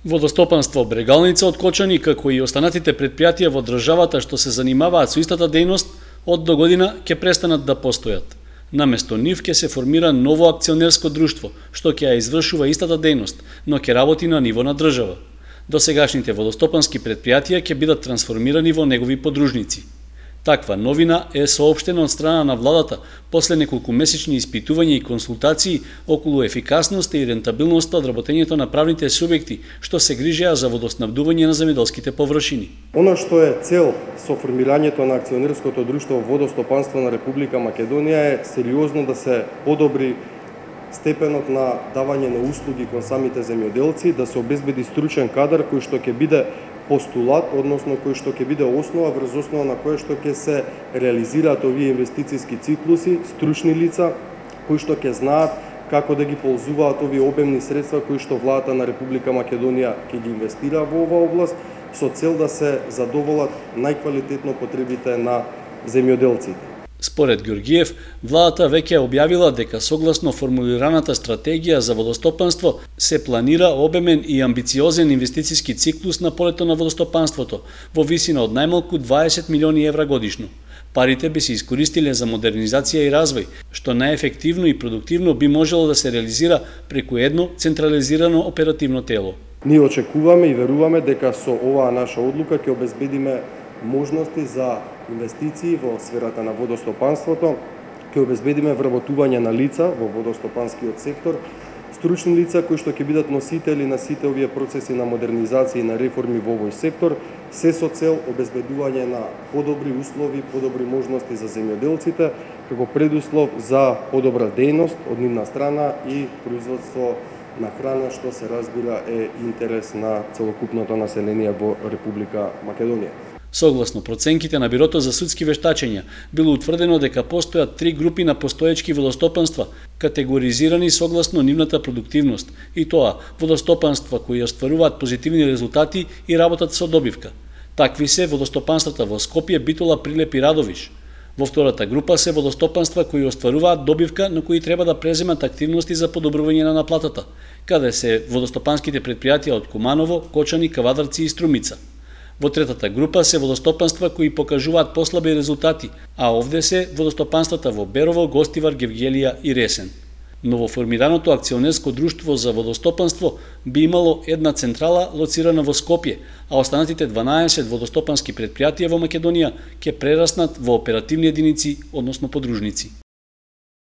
Водостопанство Брегалница од Кочани, како и останатите предпријатија во државата што се занимаваат со истата дејност, од до година ќе престанат да постојат. Наместо нив ќе се формира ново акционерско друштво, што ќе ја извршува истата дејност, но ќе работи на ниво на држава. Досегашните водостопански предпријатија ќе бидат трансформирани во негови подружници. Таква новина е соопштена од страна на владата после неколкумесечни испитувања и консултации околу ефикасноста и рентабилноста од работењето на правните субјекти што се грижеа за водоснабдување на земјоделските површини. Оно што е цел со формирањето на акционерското друштво Водостопанство на Република Македонија е сериозно да се подобри степенот на давање на услуги кон самите земјоделци, да се обезбеди стручен кадар кој што ќе биде постулат, односно кој што ќе биде основа врз основа на која што ќе се реализираат овие инвестициски циклуси, стручни лица кои што ќе знаат како да ги ползуваат овие обемни средства кои што владата на Република Македонија ќе ги инвестира во оваа област со цел да се задоволат најквалитетно потребите на земјоделците. Според Ѓорѓиев, владата веќе објавила дека согласно формулираната стратегија за водостопанство се планира обемен и амбициозен инвестициски циклус на полето на водостопанството во висина од најмалку 20 милиони евра годишно. Парите би се искористиле за модернизација и развој, што најефективно и продуктивно би можело да се реализира преку едно централизирано оперативно тело. Ние очекуваме и веруваме дека со оваа наша одлука ќе обезбедиме можности за инвестиции во сферата на водостопанството, ќе обезбедиме вработување на лица во водостопанскиот сектор, стручни лица кои што ќе бидат носители на сите овие процеси на модернизација и на реформи во овој сектор, се со цел обезбедување на подобри услови, подобри можности за земјоделците, како предуслов за подобра дејност од нивна страна и производство на храна, што се разбира е интерес на целокупното население во Република Македонија. Согласно проценките на Бирото за судски вештачења, било утврдено дека постојат 3 групи на постоечки водостопанства, категоризирани согласно нивната продуктивност, и тоа водостопанства кои остваруваат позитивни резултати и работат со добивка. Такви се водостопанствата во Скопје, Битола, Прилеп и Радовиш. Во втората група се водостопанства кои остваруваат добивка, но кои треба да преземат активности за подобрување на наплатата, каде се водостопанските предпријатија од Куманово, Кочани, Кавадарци и Струмица. Во третата група се водостопанства кои покажуваат послаби резултати, а овде се водостопанствата во Берово, Гостивар, Гевгелија и Ресен. Новоформираното акционерско друштво за водостопанство би имало една централа лоцирана во Скопје, а останатите 12 водостопански предпријатија во Македонија ќе прераснат во оперативни единици, односно подружници.